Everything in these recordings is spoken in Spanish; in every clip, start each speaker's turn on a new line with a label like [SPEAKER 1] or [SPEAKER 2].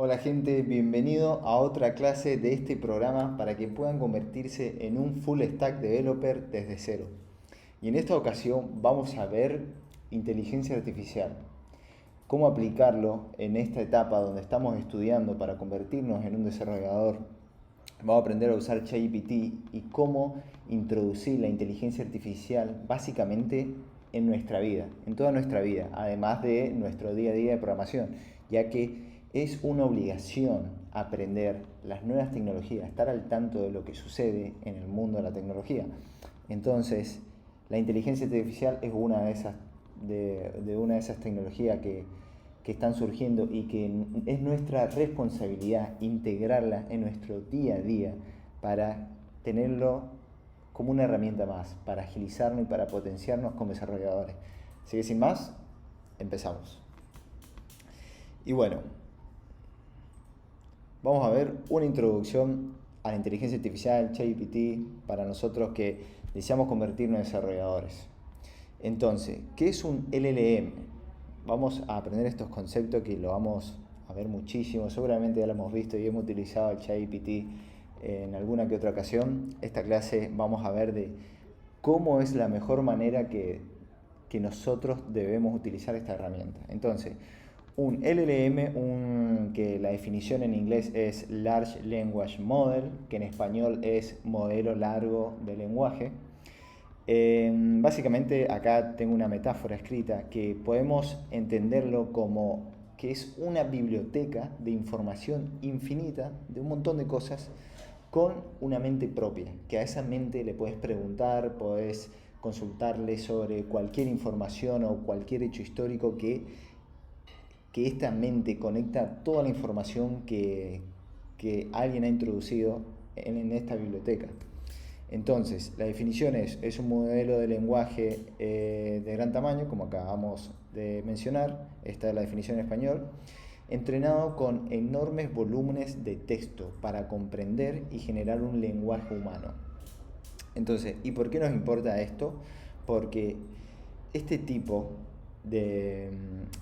[SPEAKER 1] Hola gente, bienvenido a otra clase de este programa para que puedan convertirse en un full stack developer desde cero. Y en esta ocasión vamos a ver inteligencia artificial, cómo aplicarlo en esta etapa donde estamos estudiando para convertirnos en un desarrollador. Vamos a aprender a usar ChatGPT y cómo introducir la inteligencia artificial básicamente en nuestra vida, en toda nuestra vida, además de nuestro día a día de programación, ya que es una obligación aprender las nuevas tecnologías, estar al tanto de lo que sucede en el mundo de la tecnología. Entonces, la inteligencia artificial es una de esas, de una de esas tecnologías que están surgiendo y que es nuestra responsabilidad integrarla en nuestro día a día para tenerlo como una herramienta más, para agilizarnos y para potenciarnos como desarrolladores. Así que sin más, empezamos. Y bueno, vamos a ver una introducción a la inteligencia artificial, ChatGPT, para nosotros que deseamos convertirnos en desarrolladores. Entonces, ¿qué es un LLM? Vamos a aprender estos conceptos que lo vamos a ver muchísimo, seguramente ya lo hemos visto y hemos utilizado el ChatGPT en alguna que otra ocasión. Esta clase vamos a ver de cómo es la mejor manera que nosotros debemos utilizar esta herramienta. Entonces, un LLM, que la definición en inglés es Large Language Model, que en español es modelo largo de lenguaje. Básicamente acá tengo una metáfora escrita que podemos entenderlo como que es una biblioteca de información infinita de un montón de cosas con una mente propia, que a esa mente le puedes preguntar, puedes consultarle sobre cualquier información o cualquier hecho histórico que esta mente conecta toda la información que alguien ha introducido en esta biblioteca. Entonces, la definición es un modelo de lenguaje de gran tamaño, como acabamos de mencionar, esta es la definición en español, entrenado con enormes volúmenes de texto para comprender y generar un lenguaje humano. Entonces, ¿y por qué nos importa esto? Porque este tipo de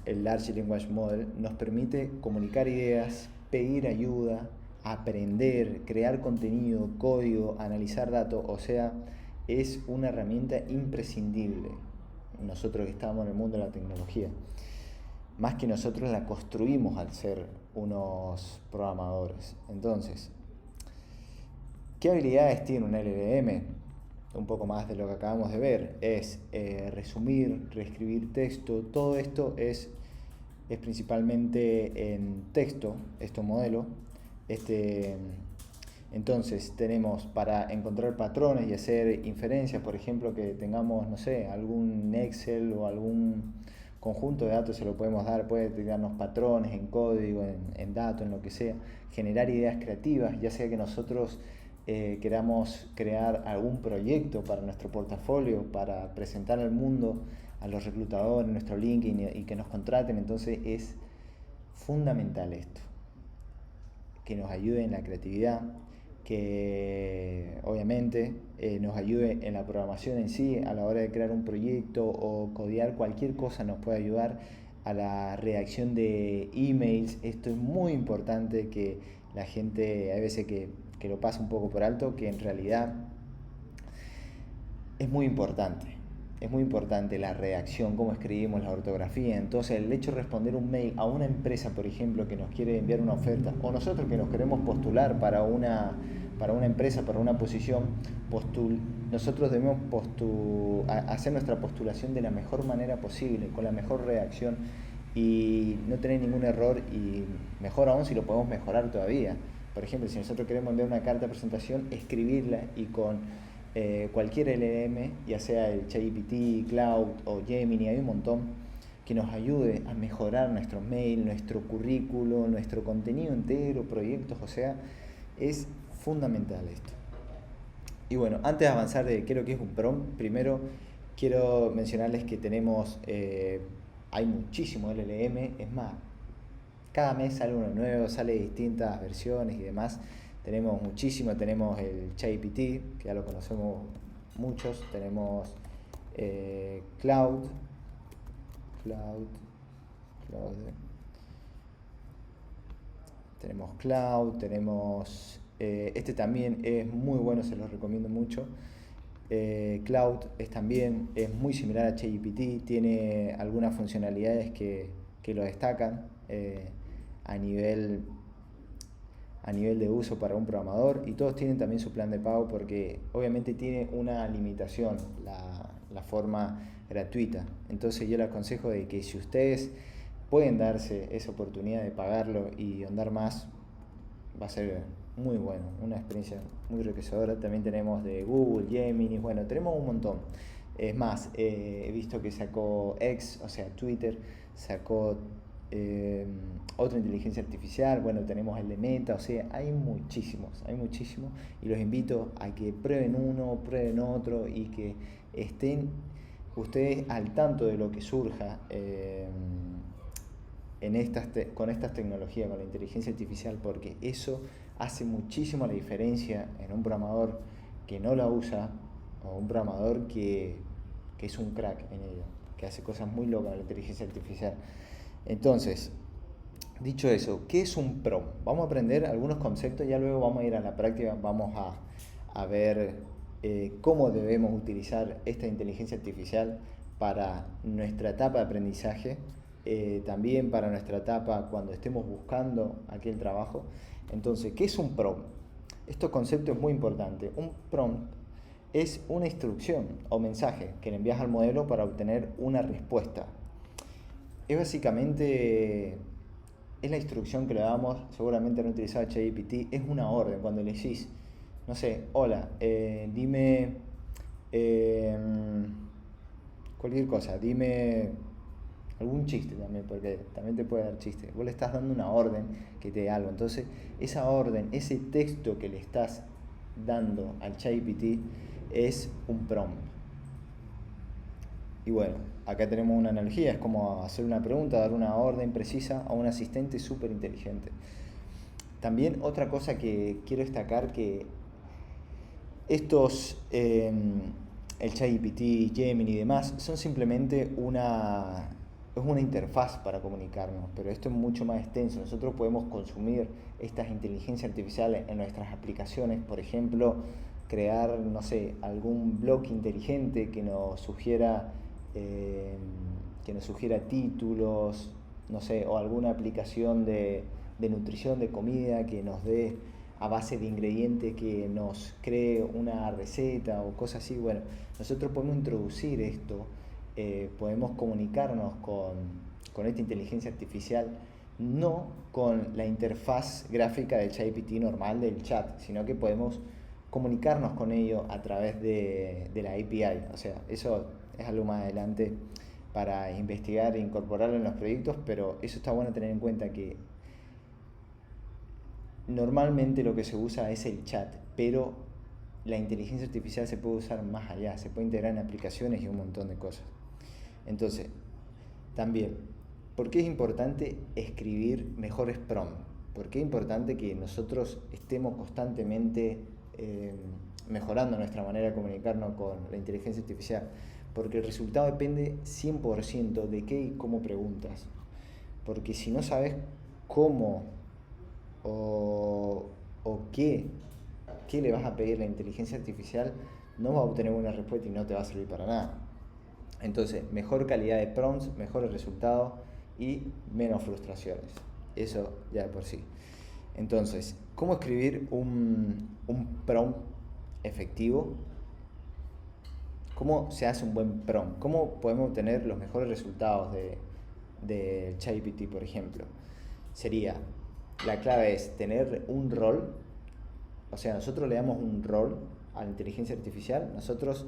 [SPEAKER 1] el Large Language Model nos permite comunicar ideas, pedir ayuda, aprender, crear contenido, código, analizar datos, o sea, es una herramienta imprescindible. Nosotros que estamos en el mundo de la tecnología, más que nosotros la construimos al ser unos programadores. Entonces, ¿qué habilidades tiene un LLM? Un poco más de lo que acabamos de ver, es resumir, reescribir texto, todo esto es principalmente en texto, este modelo. Este, entonces tenemos para encontrar patrones y hacer inferencias, por ejemplo, que tengamos, no sé, algún Excel o algún conjunto de datos, se lo podemos dar, puede darnos patrones en código, en datos, en lo que sea, generar ideas creativas, ya sea que nosotros queramos crear algún proyecto para nuestro portafolio, para presentar al mundo, a los reclutadores, nuestro LinkedIn y que nos contraten. Entonces es fundamental esto, que nos ayude en la creatividad, que obviamente nos ayude en la programación en sí, a la hora de crear un proyecto o codear cualquier cosa nos puede ayudar a la redacción de emails. Esto es muy importante que la gente hay veces que lo pasa un poco por alto, que en realidad es muy importante. Es muy importante la redacción, cómo escribimos, la ortografía. Entonces, el hecho de responder un mail a una empresa, por ejemplo, que nos quiere enviar una oferta, o nosotros que nos queremos postular para una empresa, para una posición, nosotros debemos hacer nuestra postulación de la mejor manera posible, con la mejor redacción y no tener ningún error, y mejor aún si lo podemos mejorar todavía. Por ejemplo, si nosotros queremos enviar una carta de presentación, escribirla y con cualquier LLM, ya sea el ChatGPT, Cloud o Gemini, hay un montón que nos ayude a mejorar nuestro mail, nuestro currículo, nuestro contenido entero, proyectos, o sea, es fundamental esto. Y bueno, antes de avanzar de qué es lo que es un prompt, primero quiero mencionarles que tenemos, hay muchísimo LLM, es más, cada mes sale uno nuevo, sale de distintas versiones y demás. Tenemos muchísimo, tenemos el ChatGPT, que ya lo conocemos muchos, tenemos Cloud, Cloud, Cloud, tenemos Cloud, tenemos... este también es muy bueno, se los recomiendo mucho. Cloud es muy similar a ChatGPT, tiene algunas funcionalidades que lo destacan a nivel, a nivel de uso para un programador, y todos tienen también su plan de pago porque obviamente tiene una limitación la forma gratuita. Entonces yo les aconsejo de que si ustedes pueden darse esa oportunidad de pagarlo y andar más, va a ser muy bueno, una experiencia muy enriquecedora. También tenemos de Google, Gemini, bueno, tenemos un montón. Es más, he visto que sacó X, o sea, Twitter, sacó otra inteligencia artificial, bueno, tenemos el de Meta, o sea, hay muchísimos, y los invito a que prueben uno, prueben otro y que estén ustedes al tanto de lo que surja con estas tecnologías, con la inteligencia artificial, porque eso hace muchísimo la diferencia en un programador que no la usa o un programador que es un crack en ello, que hace cosas muy locas con la inteligencia artificial. Entonces, dicho eso, ¿qué es un prompt? Vamos a aprender algunos conceptos, ya luego vamos a ir a la práctica, vamos a ver cómo debemos utilizar esta inteligencia artificial para nuestra etapa de aprendizaje, también para nuestra etapa cuando estemos buscando aquel trabajo. Entonces, ¿qué es un prompt? Este concepto es muy importante. Un prompt es una instrucción o mensaje que le envías al modelo para obtener una respuesta. Es básicamente, es la instrucción que le damos, seguramente no utilizaba ChatGPT, es una orden. Cuando le decís, no sé, hola, dime cualquier cosa, dime algún chiste también, porque también te puede dar chiste. Vos le estás dando una orden que te dé algo. Entonces, esa orden, ese texto que le estás dando al ChatGPT es un prompt. Y bueno, acá tenemos una analogía, es como hacer una pregunta, dar una orden precisa a un asistente súper inteligente. También otra cosa que quiero destacar, que estos, el ChatGPT, Gemini y demás, son simplemente es una interfaz para comunicarnos, pero esto es mucho más extenso. Nosotros podemos consumir estas inteligencias artificiales en nuestras aplicaciones, por ejemplo, crear, no sé, algún blog inteligente que nos sugiera títulos, no sé, o alguna aplicación de nutrición de comida que nos dé a base de ingredientes, que nos cree una receta o cosas así. Bueno, nosotros podemos introducir esto, podemos comunicarnos con esta inteligencia artificial, no con la interfaz gráfica del ChatGPT normal del chat, sino que podemos comunicarnos con ello a través de la API. O sea, eso es algo más adelante para investigar e incorporarlo en los proyectos, pero eso está bueno tener en cuenta, que normalmente lo que se usa es el chat, pero la inteligencia artificial se puede usar más allá, se puede integrar en aplicaciones y un montón de cosas. Entonces, también, ¿por qué es importante escribir mejores prompts? ¿Por qué es importante que nosotros estemos constantemente mejorando nuestra manera de comunicarnos con la inteligencia artificial? Porque el resultado depende 100% de qué y cómo preguntas. Porque si no sabes cómo o, o qué le vas a pedir a la inteligencia artificial, no vas a obtener una respuesta y no te va a servir para nada. Entonces, mejor calidad de prompts, mejores resultados y menos frustraciones. Eso ya de por sí. Entonces, ¿cómo escribir un prompt efectivo? ¿Cómo se hace un buen prompt? ¿Cómo podemos obtener los mejores resultados de ChatGPT, por ejemplo? La clave es tener un rol. O sea, nosotros le damos un rol a la inteligencia artificial. Nosotros,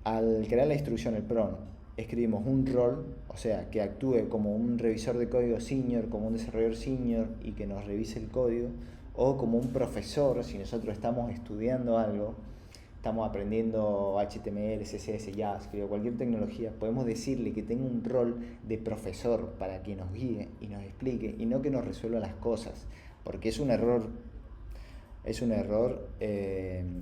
[SPEAKER 1] al crear la instrucción, el prompt, escribimos un rol, o sea, que actúe como un revisor de código senior, como un desarrollador senior y que nos revise el código, o como un profesor, si nosotros estamos estudiando algo, estamos aprendiendo HTML, CSS, JavaScript o cualquier tecnología, podemos decirle que tenga un rol de profesor para que nos guíe y nos explique, y no que nos resuelva las cosas, porque es un error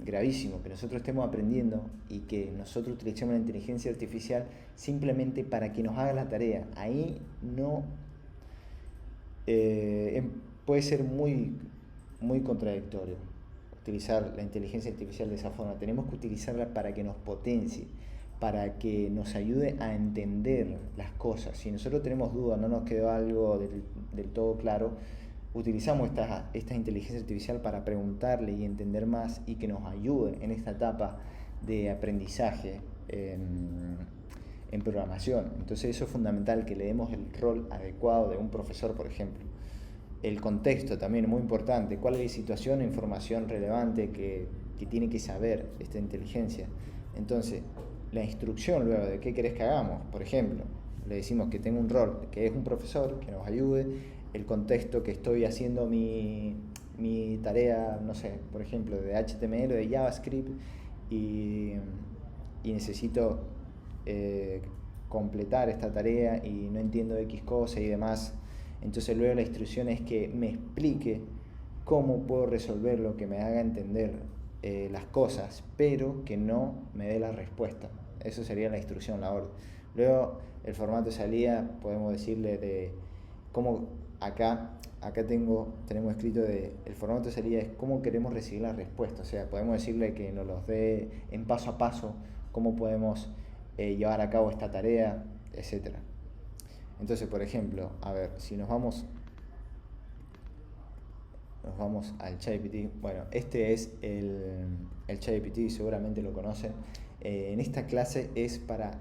[SPEAKER 1] gravísimo que nosotros estemos aprendiendo y que nosotros utilicemos la inteligencia artificial simplemente para que nos haga la tarea. Ahí no, puede ser muy, muy contradictorio utilizar la inteligencia artificial de esa forma. Tenemos que utilizarla para que nos potencie, para que nos ayude a entender las cosas. Si nosotros tenemos dudas, no nos quedó algo del todo claro, utilizamos esta inteligencia artificial para preguntarle y entender más y que nos ayude en esta etapa de aprendizaje en programación. Entonces eso es fundamental, que le demos el rol adecuado de un profesor, por ejemplo. El contexto también es muy importante. ¿Cuál es la situación o información relevante que tiene que saber esta inteligencia? Entonces, la instrucción luego de qué querés que hagamos, por ejemplo, le decimos que tengo un rol, que es un profesor, que nos ayude, el contexto que estoy haciendo mi tarea, no sé, por ejemplo, de HTML o de JavaScript y necesito completar esta tarea y no entiendo X cosa y demás. Entonces luego la instrucción es que me explique cómo puedo resolverlo, que me haga entender las cosas, pero que no me dé la respuesta. Eso sería la instrucción, la orden. Luego el formato de salida, podemos decirle de cómo acá tenemos escrito el formato de salida es cómo queremos recibir la respuesta. O sea, podemos decirle que nos los dé en paso a paso, cómo podemos llevar a cabo esta tarea, etcétera. Entonces, por ejemplo, a ver, si nos vamos al ChatGPT. Bueno, este es el ChatGPT, seguramente lo conocen. En esta clase es para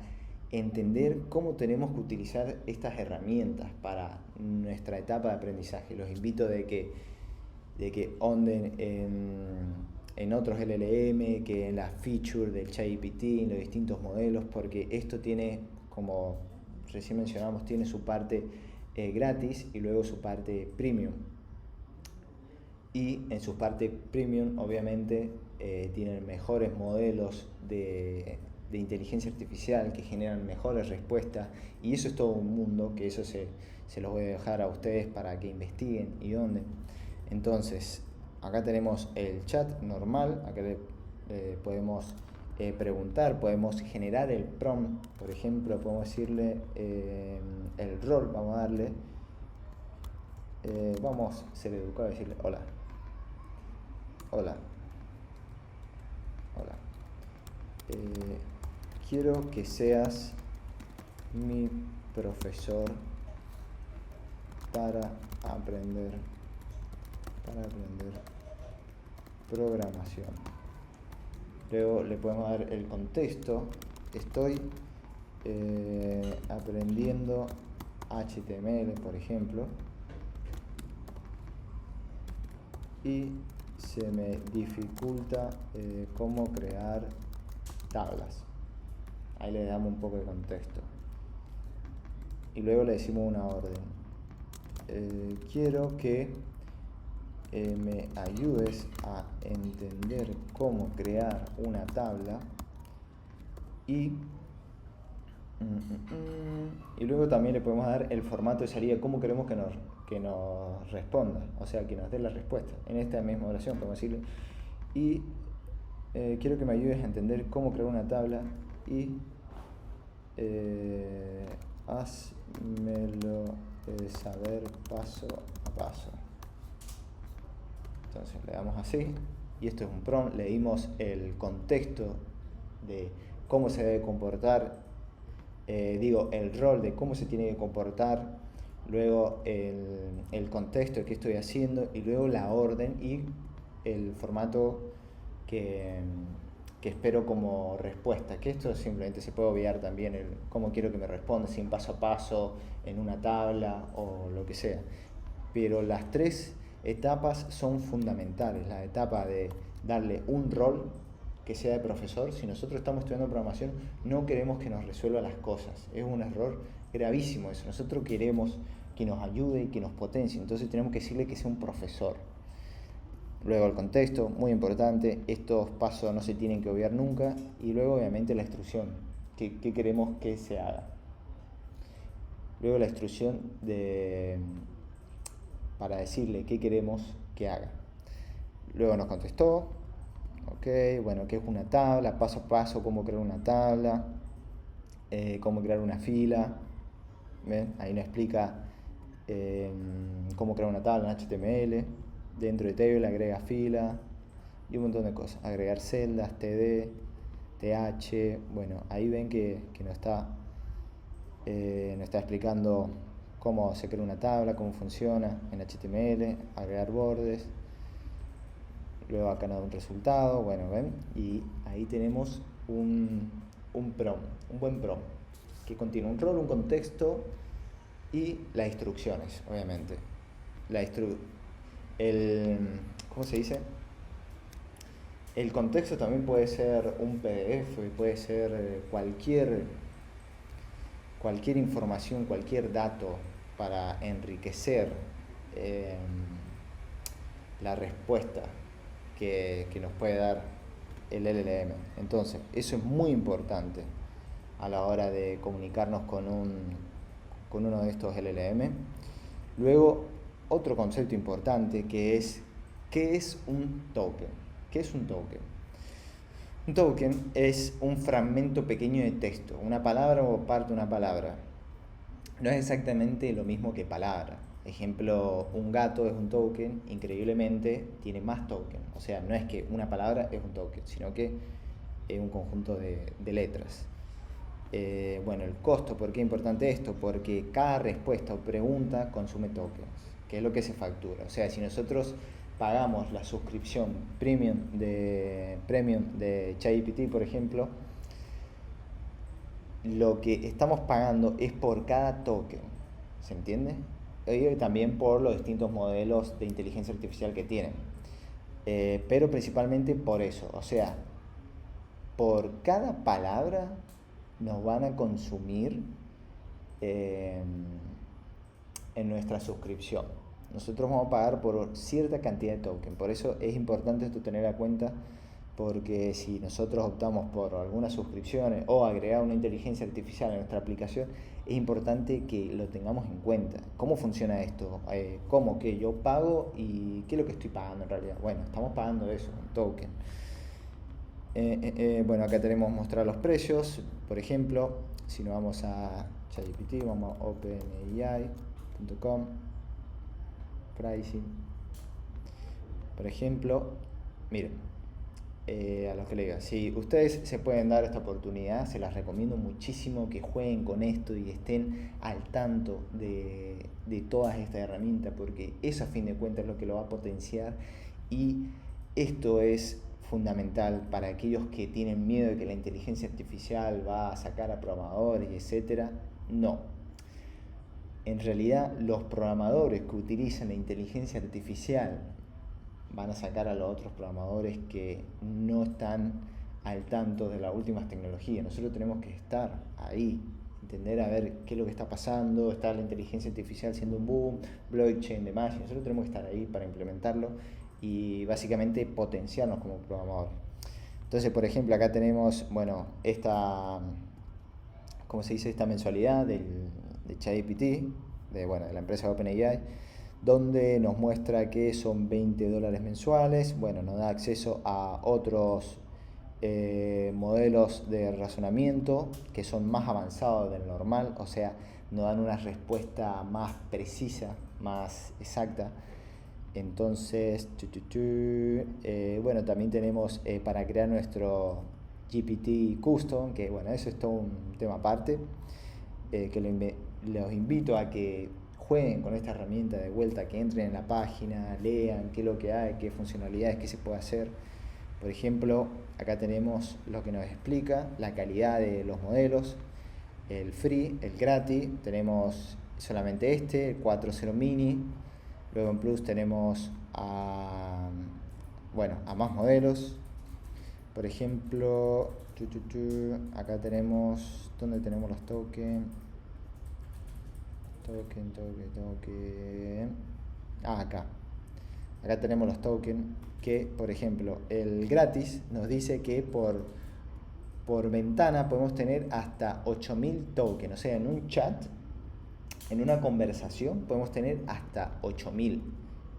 [SPEAKER 1] entender cómo tenemos que utilizar estas herramientas para nuestra etapa de aprendizaje. Los invito de que honden en otros LLM, que en las features del ChatGPT, en los distintos modelos, porque esto tiene, como recién mencionamos, tiene su parte gratis y luego su parte premium. Y en su parte premium, obviamente, tienen mejores modelos de inteligencia artificial que generan mejores respuestas. Y eso es todo un mundo, que eso se los voy a dejar a ustedes para que investiguen y dónde. Entonces, acá tenemos el chat normal, acá podemos preguntar, podemos generar el prompt, por ejemplo, podemos decirle el rol, vamos a darle, vamos a ser educados y decirle hola. Quiero que seas mi profesor para aprender programación. Luego le podemos dar el contexto. Estoy aprendiendo HTML, por ejemplo, y se me dificulta cómo crear tablas. Ahí le damos un poco de contexto. Y luego le decimos una orden. Quiero que me ayudes a entender cómo crear una tabla y luego también le podemos dar el formato de salida, cómo queremos que nos responda, o sea, que nos dé la respuesta. En esta misma oración podemos decirle, y quiero que me ayudes a entender cómo crear una tabla y házmelo saber paso a paso. Entonces le damos así, y esto es un prompt, le dimos el contexto de cómo se debe comportar, el rol de cómo se tiene que comportar, luego el contexto de qué estoy haciendo, y luego la orden y el formato que espero como respuesta, que esto simplemente se puede obviar también, el cómo quiero que me responda, sin paso a paso, en una tabla o lo que sea. Pero las tres etapas son fundamentales. La etapa de darle un rol que sea de profesor. Si nosotros estamos estudiando programación, no queremos que nos resuelva las cosas. Es un error gravísimo eso. Nosotros queremos que nos ayude y que nos potencie. Entonces tenemos que decirle que sea un profesor. Luego el contexto, muy importante. Estos pasos no se tienen que obviar nunca. Y luego obviamente la instrucción. ¿Qué queremos que se haga? Luego la instrucción para decirle qué queremos que haga. Luego nos contestó, ok, bueno, ¿qué es una tabla? Paso a paso, cómo crear una tabla, cómo crear una fila. ¿Ven? Ahí nos explica cómo crear una tabla en HTML, dentro de table agrega fila y un montón de cosas, agregar celdas, TD, TH, bueno, ahí ven que nos está explicando cómo se crea una tabla, cómo funciona en HTML, agregar bordes, luego acá nos da un resultado, bueno, ven, y ahí tenemos un prompt, un buen prompt, que contiene un rol, un contexto y las instrucciones, obviamente. ¿Cómo se dice? El contexto también puede ser un PDF, puede ser cualquier información, cualquier dato para enriquecer eh, la respuesta que nos puede dar el LLM. Entonces, eso es muy importante a la hora de comunicarnos con uno de estos LLM. Luego, otro concepto importante que es, ¿qué es un token? ¿Qué es un token? Un token es un fragmento pequeño de texto, una palabra o parte de una palabra. No es exactamente lo mismo que palabra. Ejemplo, un gato es un token, increíblemente tiene más tokens. O sea, no es que una palabra es un token, sino que es un conjunto de letras. Bueno, el costo, ¿por qué es importante esto? Porque cada respuesta o pregunta consume tokens, que es lo que se factura. O sea, si nosotros pagamos la suscripción premium de ChatGPT, por ejemplo, lo que estamos pagando es por cada token, ¿se entiende? Y también por los distintos modelos de inteligencia artificial que tienen. Pero principalmente por eso, o sea, por cada palabra nos van a consumir en nuestra suscripción. Nosotros vamos a pagar por cierta cantidad de token. Por eso es importante esto tener en cuenta, porque si nosotros optamos por algunas suscripciones o agregar una inteligencia artificial en nuestra aplicación, es importante que lo tengamos en cuenta. ¿Cómo funciona esto? ¿Cómo que yo pago y qué es lo que estoy pagando en realidad? Bueno, estamos pagando eso, un token. Bueno, acá tenemos mostrar los precios. Por ejemplo, si nos vamos a ChatGPT, vamos a openai.com, pricing. Por ejemplo, miren, a los que le diga, si ustedes se pueden dar esta oportunidad, se las recomiendo muchísimo que jueguen con esto y estén al tanto de todas estas herramientas, porque eso a fin de cuentas es lo que lo va a potenciar, y esto es fundamental para aquellos que tienen miedo de que la inteligencia artificial va a sacar a programadores, etcétera. No. En realidad, los programadores que utilizan la inteligencia artificial van a sacar a los otros programadores que no están al tanto de las últimas tecnologías. Nosotros tenemos que estar ahí, entender a ver qué es lo que está pasando. Está la inteligencia artificial siendo un boom, blockchain, demás, y nosotros tenemos que estar ahí para implementarlo y básicamente potenciarnos como programador. Entonces, por ejemplo, acá tenemos, bueno, ¿cómo se dice? Esta mensualidad de ChatGPT, de la empresa OpenAI, donde nos muestra que son $20 mensuales. Bueno, nos da acceso a otros modelos de razonamiento que son más avanzados del normal, o sea, nos dan una respuesta más precisa, más exacta. Entonces, bueno, también tenemos para crear nuestro GPT Custom, que bueno, eso es todo un tema aparte, que los invito a que jueguen con esta herramienta de vuelta, que entren en la página, lean qué es lo que hay, qué funcionalidades, qué se puede hacer. Por ejemplo, acá tenemos lo que nos explica la calidad de los modelos, el free, el gratis, tenemos solamente el 4.0 mini. Luego en Plus tenemos a más modelos. Por ejemplo, acá tenemos, ¿dónde tenemos los tokens? Acá. Acá tenemos los tokens que, por ejemplo, el gratis nos dice que por ventana podemos tener hasta 8000 tokens. O sea, en un chat, en una conversación, podemos tener hasta 8000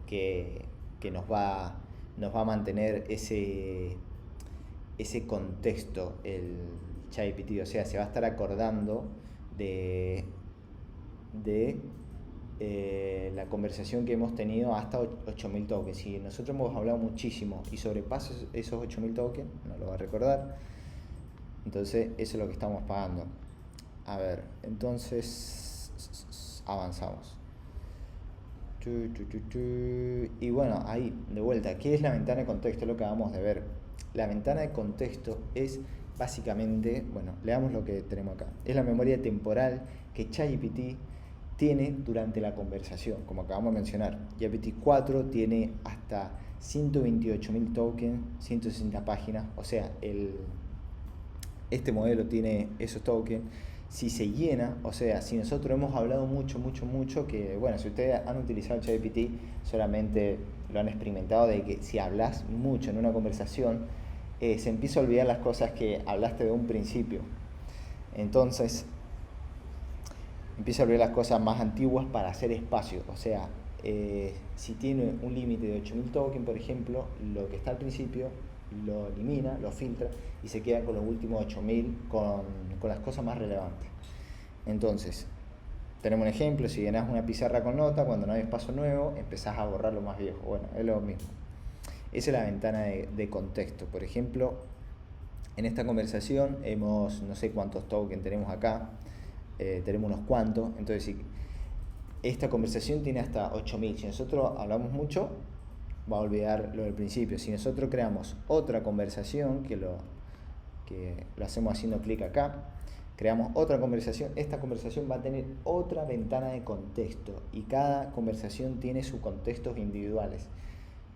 [SPEAKER 1] que nos va a mantener ese contexto el ChatGPT. O sea, se va a estar acordando de la conversación que hemos tenido hasta 8.000 tokens. Si nosotros hemos hablado muchísimo y sobrepasa esos 8.000 tokens, no lo va a recordar. Entonces eso es lo que estamos pagando. A ver, entonces avanzamos. Y bueno, ahí, de vuelta, ¿qué es la ventana de contexto? Es lo que acabamos de ver. La ventana de contexto es básicamente, bueno, leamos lo que tenemos acá. Es la memoria temporal que ChatGPT tiene durante la conversación, como acabamos de mencionar. GPT-4 tiene hasta 128.000 tokens, 160 páginas, o sea, este modelo tiene esos tokens. Si se llena, o sea, si nosotros hemos hablado mucho, que bueno, si ustedes han utilizado el ChatGPT, solamente lo han experimentado, de que si hablas mucho en una conversación, se empieza a olvidar las cosas que hablaste de un principio. Entonces, empieza a olvidar las cosas más antiguas para hacer espacio. O sea, si tiene un límite de 8.000 tokens, por ejemplo, lo que está al principio lo elimina, lo filtra y se queda con los últimos 8.000 con las cosas más relevantes. Entonces, tenemos un ejemplo: si llenas una pizarra con nota, cuando no hay espacio nuevo, empezás a borrar lo más viejo. Bueno, es lo mismo. Esa es la ventana de contexto. Por ejemplo, en esta conversación hemos, no sé cuántos tokens tenemos acá, tenemos unos cuantos. Entonces, si esta conversación tiene hasta 8.000, si nosotros hablamos mucho, va a olvidar lo del principio. Si nosotros creamos otra conversación, que lo hacemos haciendo clic acá, creamos otra conversación, esta conversación va a tener otra ventana de contexto y cada conversación tiene sus contextos individuales.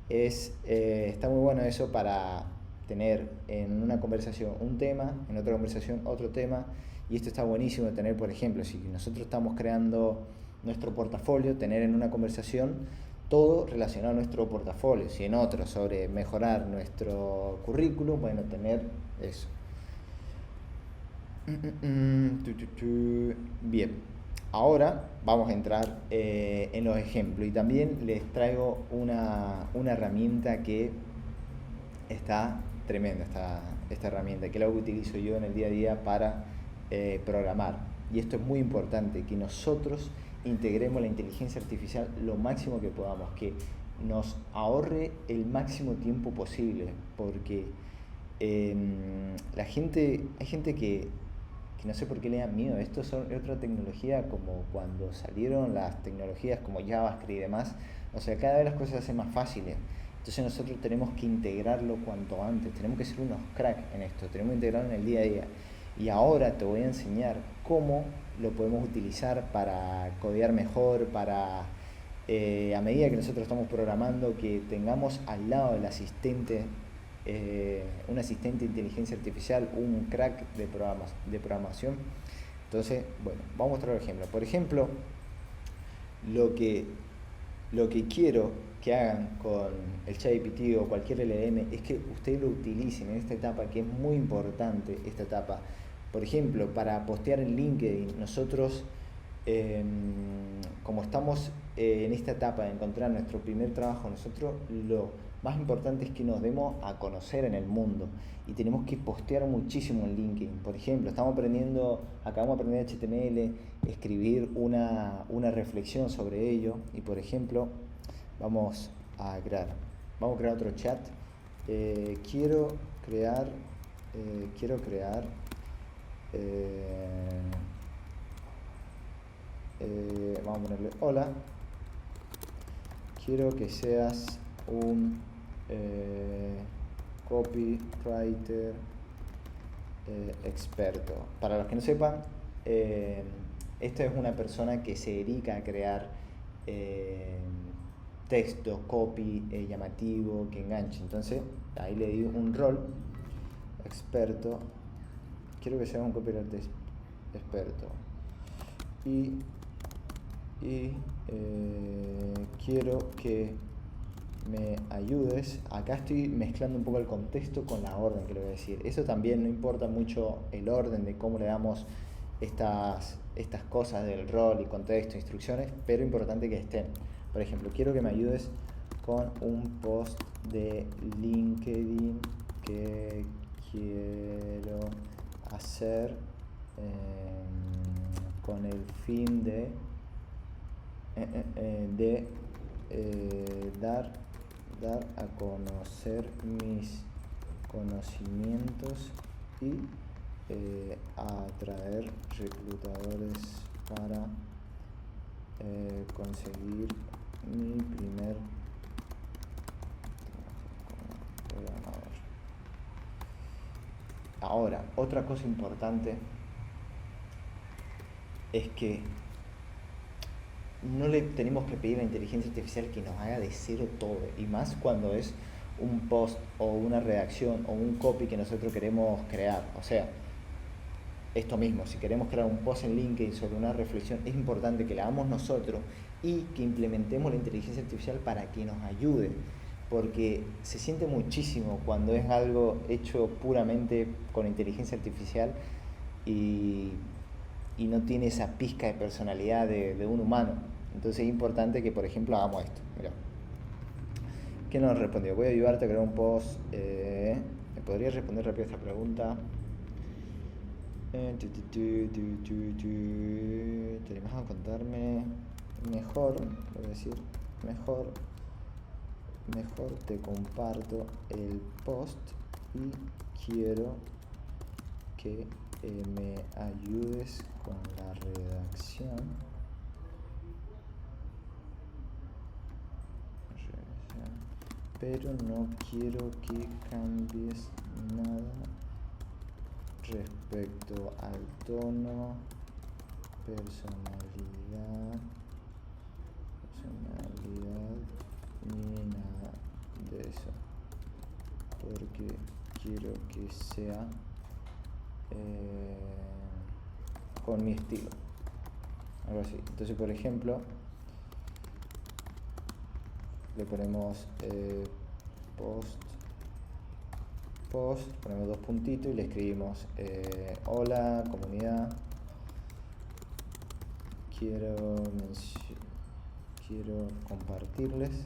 [SPEAKER 1] Está muy bueno eso para tener en una conversación un tema, en otra conversación otro tema, y esto está buenísimo de tener. Por ejemplo, si nosotros estamos creando nuestro portafolio, tener en una conversación todo relacionado a nuestro portafolio. Si en otro sobre mejorar nuestro currículum, bueno, tener eso. Bien, ahora vamos a entrar en los ejemplos, y también les traigo una herramienta que está tremenda, esta herramienta, que es la que utilizo yo en el día a día para programar. Y esto es muy importante, que nosotros integremos la inteligencia artificial lo máximo que podamos, que nos ahorre el máximo tiempo posible, porque hay gente que no sé por qué le dan miedo. Esto es otra tecnología, como cuando salieron las tecnologías como JavaScript y demás. O sea, cada vez las cosas se hacen más fáciles. Entonces nosotros tenemos que integrarlo cuanto antes, tenemos que ser unos cracks en esto, tenemos que integrarlo en el día a día. Y ahora te voy a enseñar cómo lo podemos utilizar para codear mejor, para a medida que nosotros estamos programando, que tengamos al lado del asistente, un asistente de inteligencia artificial, un crack de programación. Entonces, bueno, vamos a mostrar un ejemplo. Por ejemplo, lo que quiero que hagan con el ChatGPT o cualquier LLM es que ustedes lo utilicen en esta etapa, que es muy importante esta etapa. Por ejemplo, para postear en LinkedIn, nosotros, como estamos en esta etapa de encontrar nuestro primer trabajo, nosotros lo más importante es que nos demos a conocer en el mundo y tenemos que postear muchísimo en LinkedIn. Por ejemplo, acabamos de aprender HTML, escribir una reflexión sobre ello, y por ejemplo vamos a crear otro chat. Quiero crear vamos a ponerle: hola, quiero que seas un copywriter experto. Para los que no sepan, esta es una persona que se dedica a crear texto, copy llamativo, que enganche. Entonces ahí le di un rol: experto, quiero que sea un copywriter experto, y quiero que me ayudes. Acá estoy mezclando un poco el contexto con la orden que le voy a decir. Eso también, no importa mucho el orden de cómo le damos estas cosas del rol y contexto, instrucciones, pero importante que estén. Por ejemplo, quiero que me ayudes con un post de LinkedIn que quiero hacer con el fin de de dar a conocer mis conocimientos y atraer reclutadores para conseguir mi primer programador. Ahora, otra cosa importante es que no le tenemos que pedir a la inteligencia artificial que nos haga de cero todo, y más cuando es un post o una redacción o un copy que nosotros queremos crear. O sea, esto mismo, si queremos crear un post en LinkedIn sobre una reflexión, es importante que la hagamos nosotros y que implementemos la inteligencia artificial para que nos ayude, porque se siente muchísimo cuando es algo hecho puramente con inteligencia artificial y no tiene esa pizca de personalidad de un humano. Entonces es importante que, por ejemplo, hagamos esto. Mira, ¿qué nos respondió? Voy a ayudarte a crear un post. ¿Me podrías responder rápido esta pregunta? ¿Te animas a contarme mejor? Voy a decir mejor te comparto el post y quiero que me ayudes con la redacción, pero no quiero que cambies nada respecto al tono, personalidad ni nada de eso, porque quiero que sea con mi estilo, algo así. Entonces, por ejemplo, le ponemos post, ponemos 2 puntitos y le escribimos hola comunidad, quiero compartirles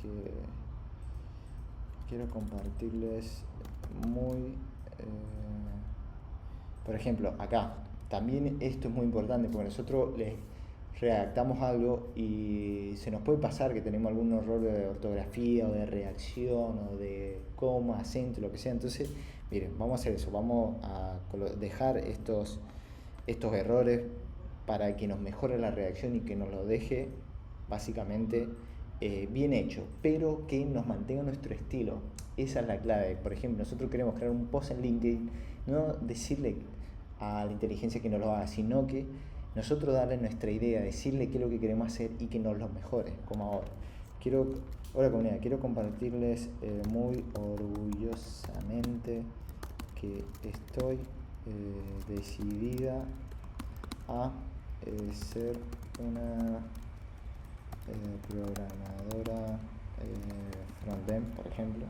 [SPEAKER 1] que quiero compartirles muy por ejemplo, acá también esto es muy importante porque nosotros les redactamos algo y se nos puede pasar que tenemos algún error de ortografía o de redacción o de coma, acento, lo que sea. Entonces, miren, vamos a hacer eso, vamos a dejar estos errores para que nos mejore la redacción y que nos lo deje básicamente bien hecho, pero que nos mantenga nuestro estilo. Esa es la clave. Por ejemplo, nosotros queremos crear un post en LinkedIn, no decirle a la inteligencia que nos lo haga, sino que nosotros darle nuestra idea, decirle qué es lo que queremos hacer y que nos lo mejore, como ahora. Hola comunidad, quiero compartirles muy orgullosamente que estoy decidida a ser una programadora frontend, por ejemplo,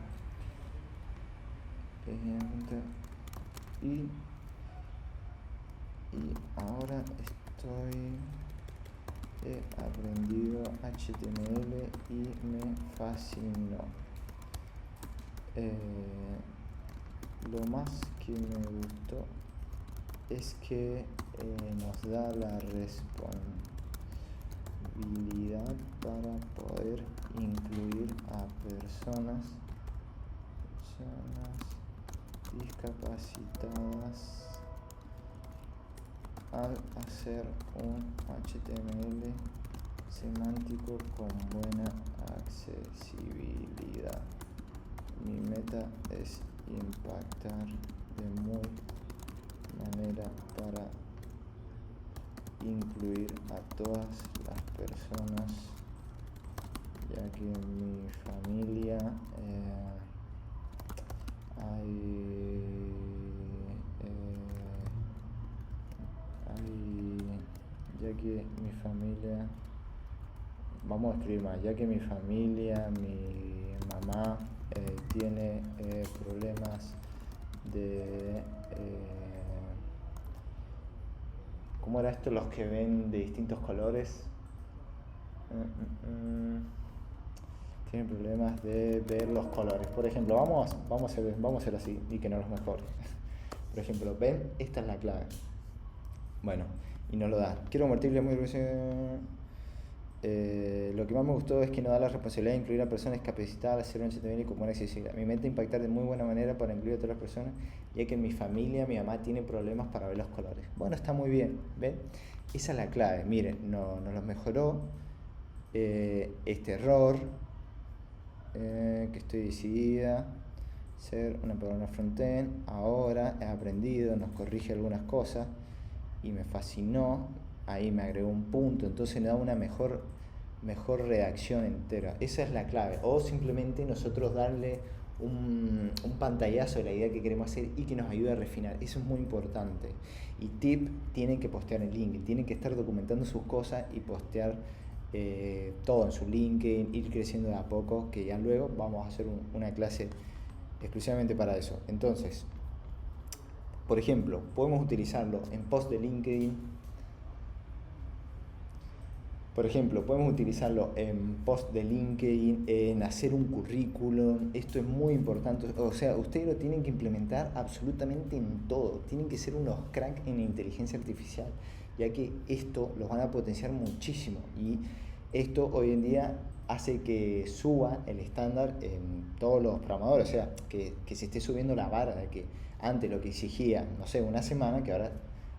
[SPEAKER 1] y ahora he aprendido HTML y me fascinó. Lo más que me gustó es que nos da la responsabilidad para poder incluir a personas discapacitadas al hacer un HTML semántico con buena accesibilidad. Mi meta es impactar de muy manera para incluir a todas las personas, ya que en mi familia vamos a escribir más, ya que mi familia, mi mamá tiene problemas de ¿cómo era esto? Los que ven de distintos colores tienen problemas de ver los colores. Por ejemplo, vamos a hacer así y que no los mejore. Por ejemplo, ¿ven? Esta es la clave. Bueno, y no lo da. Quiero convertirle muy... lo que más me gustó es que nos da la responsabilidad de incluir a personas capacitadas, hacer un HTML con buena accesibilidad. Mi mente impactar de muy buena manera para incluir a todas las personas, ya que en mi familia, mi mamá tiene problemas para ver los colores. Bueno, está muy bien, ¿ven? Esa es la clave. Miren, nos lo mejoró este error, que estoy decidida ser una programa frontend. Ahora he aprendido, nos corrige algunas cosas y me fascinó. Ahí me agregó un punto, entonces me da una mejor redacción entera. Esa es la clave. O simplemente nosotros darle un pantallazo de la idea que queremos hacer y que nos ayude a refinar. Eso es muy importante. Y tip, tienen que postear en LinkedIn, tienen que estar documentando sus cosas y postear todo en su LinkedIn, ir creciendo de a poco, que ya luego vamos a hacer una clase exclusivamente para eso. Entonces, por ejemplo, podemos utilizarlo en post de LinkedIn. Por ejemplo, podemos utilizarlo en post de LinkedIn, en hacer un currículum. Esto es muy importante. O sea, ustedes lo tienen que implementar absolutamente en todo. Tienen que ser unos cracks en inteligencia artificial, ya que esto los van a potenciar muchísimo. Y esto hoy en día hace que suba el estándar en todos los programadores. O sea, que se esté subiendo la vara de que antes lo que exigía, no sé, una semana, que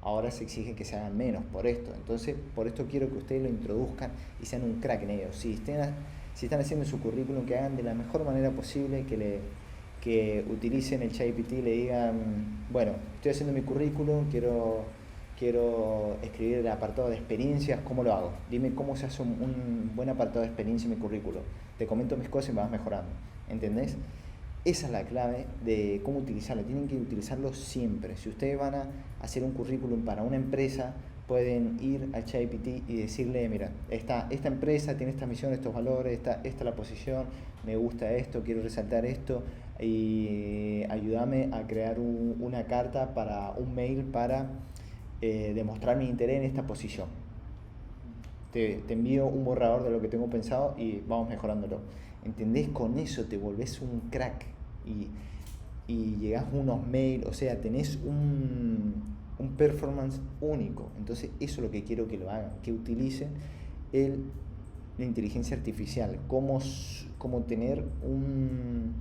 [SPEAKER 1] ahora se exige que se hagan menos por esto. Entonces, por esto quiero que ustedes lo introduzcan y sean un crack en ello. Si están haciendo su currículum, que hagan de la mejor manera posible, que utilicen el ChatGPT y le digan, bueno, estoy haciendo mi currículum, quiero escribir el apartado de experiencias, ¿cómo lo hago? Dime cómo se hace un buen apartado de experiencia en mi currículum. Te comento mis cosas y me vas mejorando. ¿Entendés? Esa es la clave de cómo utilizarlo. Tienen que utilizarlo siempre. Si ustedes van a hacer un currículum para una empresa, pueden ir al ChatGPT y decirle, mira, esta empresa tiene esta misión, estos valores, esta es la posición, me gusta esto, quiero resaltar esto, y ayúdame a crear una carta para un mail para demostrar mi interés en esta posición. Te envío un borrador de lo que tengo pensado y vamos mejorándolo. ¿Entendés? Con eso te volvés un crack y llegás a unos mails, o sea, tenés un performance único. Entonces eso es lo que quiero que lo hagan, que utilicen la inteligencia artificial, como tener un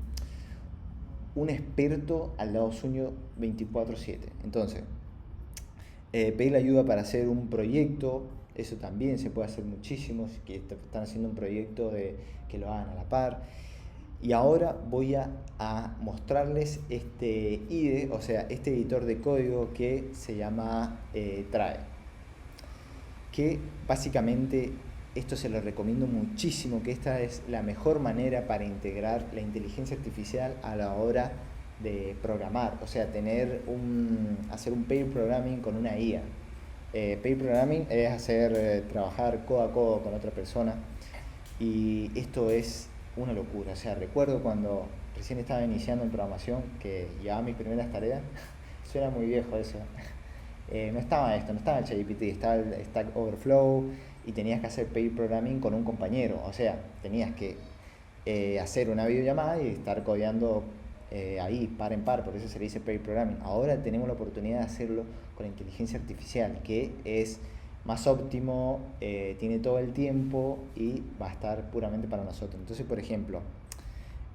[SPEAKER 1] experto al lado suyo 24/7. Entonces, pedirle ayuda para hacer un proyecto, eso también se puede hacer muchísimo, si están haciendo un proyecto que lo hagan a la par. Y ahora voy a mostrarles este IDE, o sea, este editor de código que se llama Trae. Que básicamente esto se lo recomiendo muchísimo, que esta es la mejor manera para integrar la inteligencia artificial a la hora de programar, o sea, hacer un pair programming con una IA. Pair programming es hacer trabajar codo a codo con otra persona, y esto es una locura. O sea, recuerdo cuando recién estaba iniciando en programación, que llevaba mis primeras tareas. Eso era muy viejo eso. No estaba el ChatGPT, estaba el Stack Overflow, y tenías que hacer pair programming con un compañero. O sea, tenías que hacer una videollamada y estar codeando ahí, par en par, por eso se le dice pair programming. Ahora tenemos la oportunidad de hacerlo con la inteligencia artificial, que es más óptimo, tiene todo el tiempo y va a estar puramente para nosotros. Entonces, por ejemplo,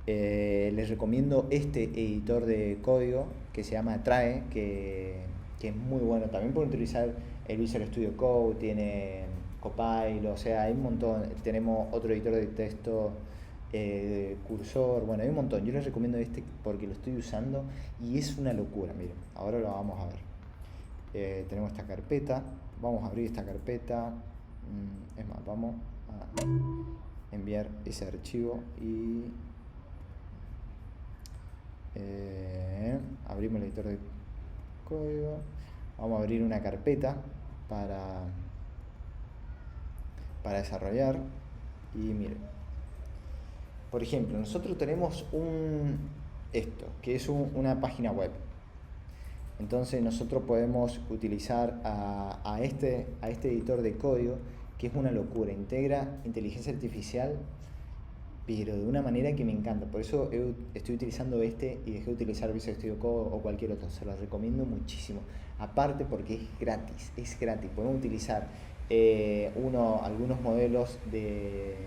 [SPEAKER 1] les recomiendo este editor de código que se llama Trae, que es muy bueno. También pueden utilizar el Visual Studio Code, tiene Copilot, o sea, hay un montón. Tenemos otro editor de texto, Cursor, bueno, hay un montón. Yo les recomiendo este porque lo estoy usando y es una locura. Miren, ahora lo vamos a ver. Tenemos esta carpeta, vamos a abrir esta carpeta. Es más, vamos a enviar ese archivo y abrimos el editor de código. Vamos a abrir una carpeta para desarrollar. Y miren, por ejemplo, nosotros tenemos esto que es una página web. Entonces nosotros podemos utilizar a este editor de código, que es una locura. Integra inteligencia artificial pero de una manera que me encanta. Por eso estoy utilizando este y dejé de utilizar Visual Studio Code o cualquier otro. Se los recomiendo muchísimo. Aparte porque es gratis, es gratis. Podemos utilizar algunos modelos de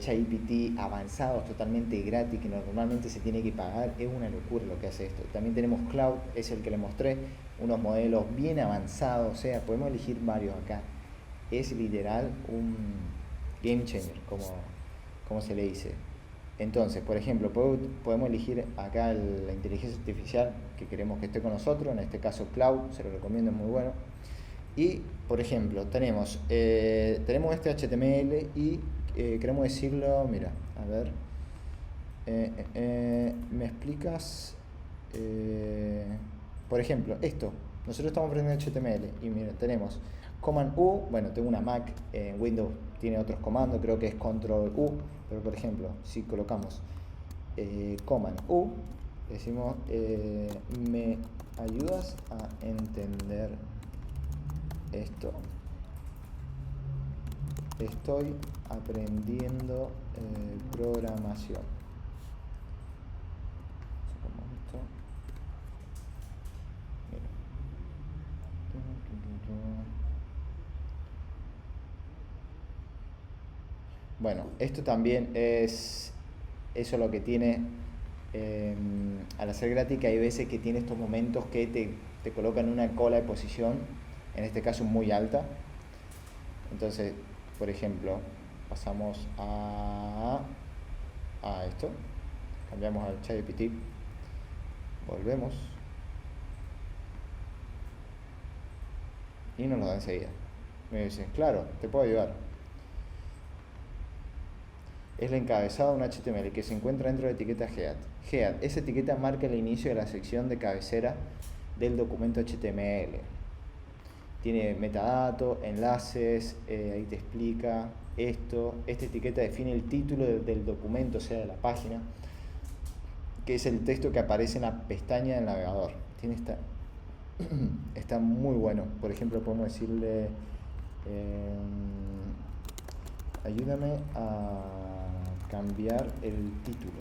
[SPEAKER 1] ChatGPT avanzados totalmente gratis, que normalmente se tiene que pagar. Es una locura lo que hace esto. También tenemos Cloud, es el que les mostré, unos modelos bien avanzados, o sea, podemos elegir varios acá. Es literal un game changer, como se le dice. Entonces, por ejemplo, podemos elegir acá la inteligencia artificial que queremos que esté con nosotros, en este caso Cloud, se lo recomiendo, es muy bueno. Y, por ejemplo, tenemos este HTML y queremos decirlo, mira, a ver, ¿me explicas? Por ejemplo, esto, nosotros estamos aprendiendo HTML y mira, tenemos Command U, bueno, tengo una Mac, en Windows tiene otros comandos, creo que es Control U, pero por ejemplo, si colocamos Command U, decimos, ¿me ayudas a entender esto? Estoy aprendiendo programación. Esto. Mira. Bueno, esto también es eso lo que tiene al hacer gratis, que hay veces que tiene estos momentos que te colocan una cola de posición, en este caso muy alta. Entonces, por ejemplo, pasamos a esto, cambiamos al ChatGPT, volvemos y nos lo da enseguida. Me dicen, claro, te puedo ayudar. Es el encabezado de un HTML que se encuentra dentro de la etiqueta Head. Head, esa etiqueta marca el inicio de la sección de cabecera del documento HTML. Tiene metadatos, enlaces, ahí te explica esto. Esta etiqueta define el título del documento, o sea, de la página, que es el texto que aparece en la pestaña del navegador. Está muy bueno. Por ejemplo, podemos decirle, ayúdame a cambiar el título.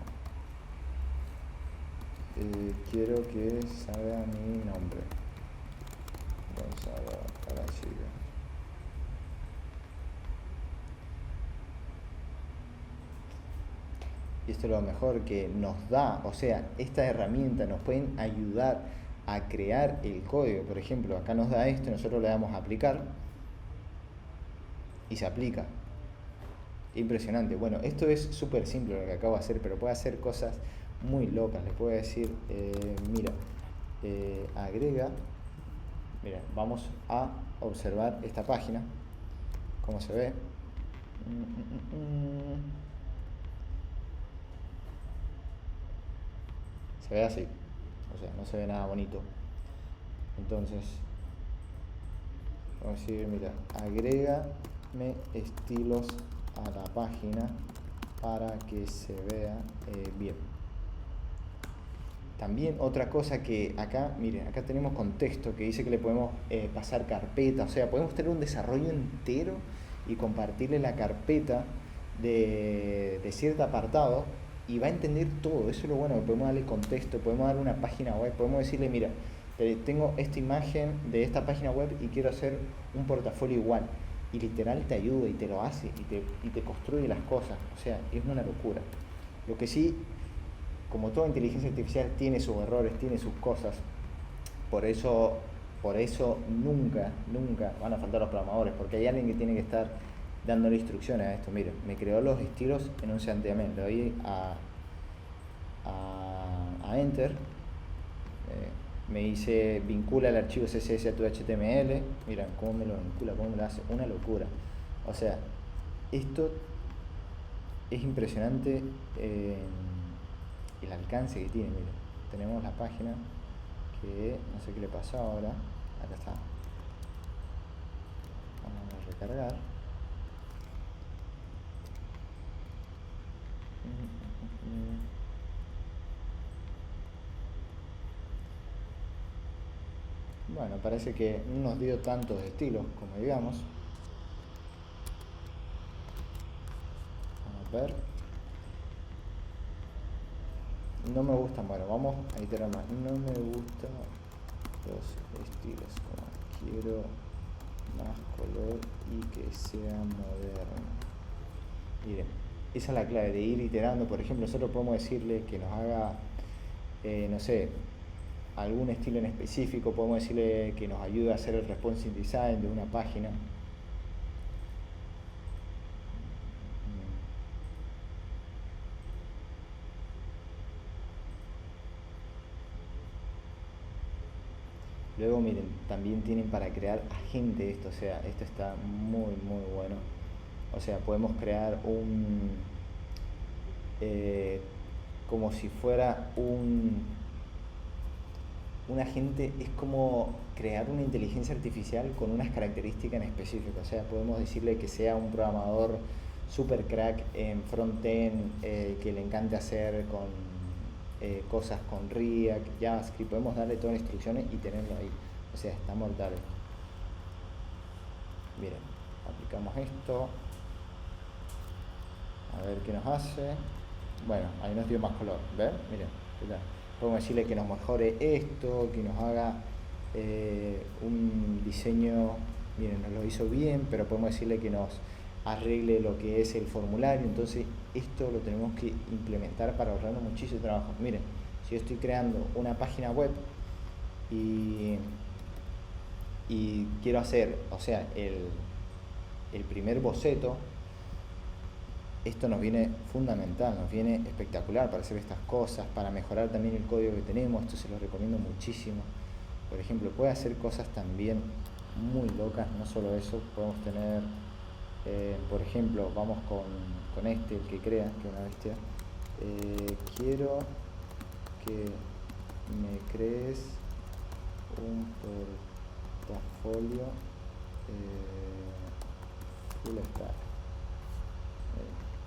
[SPEAKER 1] Quiero que salga mi nombre. Gonzalo Arancibia. Y esto es lo mejor que nos da, o sea, estas herramientas nos pueden ayudar a crear el código. Por ejemplo, acá nos da esto, nosotros le damos a aplicar y se aplica. Impresionante. Bueno, esto es súper simple lo que acabo de hacer, pero puede hacer cosas muy locas. Le puedo decir, mira, agrega. Mira, vamos a observar esta página, cómo se ve. Se ve así, o sea, no se ve nada bonito. Entonces, vamos a decir, mira, agrégame estilos a la página para que se vea bien. También otra cosa que acá, miren, acá tenemos contexto que dice que le podemos pasar carpeta, o sea, podemos tener un desarrollo entero y compartirle la carpeta de cierto apartado y va a entender todo. Eso es lo bueno, que podemos darle contexto, podemos darle una página web, podemos decirle, mira, tengo esta imagen de esta página web y quiero hacer un portafolio igual. Y literal te ayuda y te lo hace y te construye las cosas. O sea, es una locura. Lo que sí, como toda inteligencia artificial tiene sus errores, tiene sus cosas, por eso nunca van a faltar los programadores, porque hay alguien que tiene que estar dándole instrucciones a esto. Mire, me creó los estilos en un santiamén, le doy a Enter, me dice vincula el archivo CSS a tu HTML, mira cómo me lo vincula, cómo me lo hace, una locura. O sea, esto es impresionante. El alcance que tiene. Mira, tenemos la página que no sé qué le pasó ahora. Acá está. Vamos a recargar. Bueno, parece que no nos dio tantos estilos como digamos. ver. No me gustan, bueno, vamos a iterar más. No me gustan los estilos, como quiero más color y que sea moderno. Miren, esa es la clave de ir iterando. Por ejemplo, nosotros podemos decirle que nos haga, no sé, algún estilo en específico. Podemos decirle que nos ayude a hacer el responsive design de una página. Luego miren, también tienen para crear agente esto, o sea, esto está muy bueno. O sea, podemos crear como si fuera un agente, es como crear una inteligencia artificial con unas características en específico. O sea, podemos decirle que sea un programador super crack en frontend, que le encante hacer con cosas con React, JavaScript. Podemos darle todas las instrucciones y tenerlo ahí. O sea, está mortal. Miren, aplicamos esto. A ver qué nos hace. Bueno, ahí nos dio más color. ¿Ven? Miren, ¿qué tal? Podemos decirle que nos mejore esto, que nos haga un diseño. Miren, nos lo hizo bien, pero podemos decirle que nos arregle lo que es el formulario. Entonces esto lo tenemos que implementar para ahorrarnos muchísimo trabajo. Miren, si yo estoy creando una página web y quiero hacer, o sea, el primer boceto, esto nos viene fundamental, nos viene espectacular para hacer estas cosas, para mejorar también el código que tenemos. Esto se lo recomiendo muchísimo. Por ejemplo, puede hacer cosas también muy locas, no solo eso. Podemos tener, por ejemplo, vamos con este, el que crea, que es una bestia. Quiero que me crees un portafolio full stack.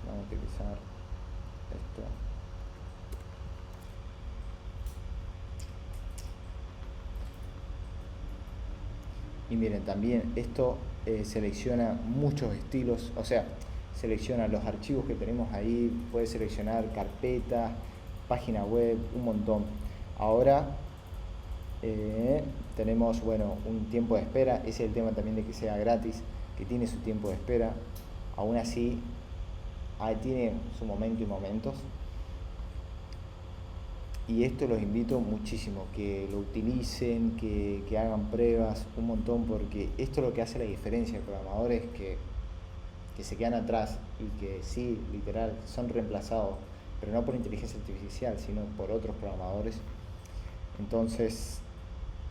[SPEAKER 1] Vamos a utilizar esto. Y miren, también esto selecciona muchos estilos, o sea, selecciona los archivos que tenemos ahí, puede seleccionar carpetas, página web, un montón. Ahora tenemos, bueno, un tiempo de espera. Ese es el tema también de que sea gratis, que tiene su tiempo de espera. Aún así, tiene su momento y momentos. Y esto los invito muchísimo, que lo utilicen, que hagan pruebas, un montón, porque esto es lo que hace la diferencia de programadores que se quedan atrás y que sí, literal, son reemplazados, pero no por inteligencia artificial, sino por otros programadores. Entonces,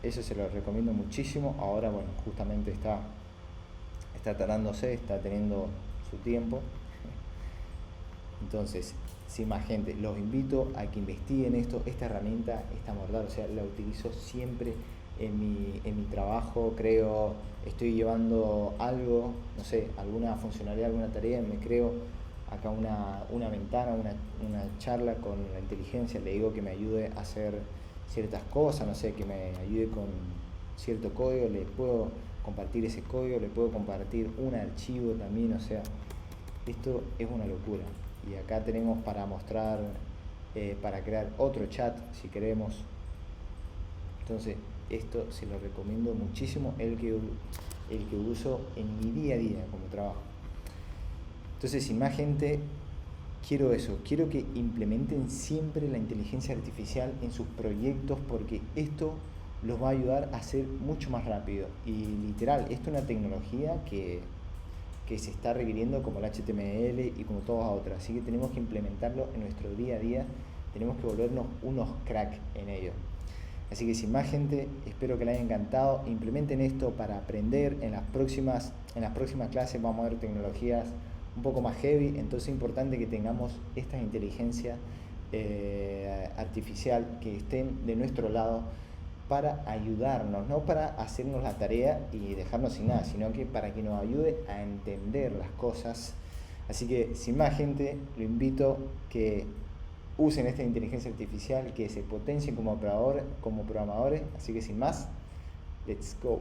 [SPEAKER 1] eso se lo recomiendo muchísimo. Ahora, bueno, justamente está tardándose, está teniendo su tiempo. Entonces, sin más gente, los invito a que investiguen esto. Esta herramienta está mortal, o sea, la utilizo siempre en mi trabajo. Creo, estoy llevando algo, no sé, alguna funcionalidad, alguna tarea, me creo acá una ventana, una charla con la inteligencia, le digo que me ayude a hacer ciertas cosas, no sé, que me ayude con cierto código, le puedo compartir ese código, le puedo compartir un archivo también. O sea, esto es una locura. Y acá tenemos para mostrar, para crear otro chat si queremos. Entonces, esto se lo recomiendo muchísimo, el que uso en mi día a día como trabajo. Entonces, sin más gente, quiero eso, quiero que implementen siempre la inteligencia artificial en sus proyectos, porque esto los va a ayudar a ser mucho más rápido. Y literal, esto es una tecnología que se está requiriendo como el HTML y como todas otras, así que tenemos que implementarlo en nuestro día a día, tenemos que volvernos unos crack en ello. Así que sin más gente, espero que les haya encantado. Implementen esto para aprender. En las próximas clases vamos a ver tecnologías un poco más heavy, entonces es importante que tengamos estas inteligencias artificial que estén de nuestro lado para ayudarnos, no para hacernos la tarea y dejarnos sin nada, sino que para que nos ayude a entender las cosas. Así que sin más gente, lo invito que usen esta inteligencia artificial, que se potencien como programadores. Así que sin más, let's go.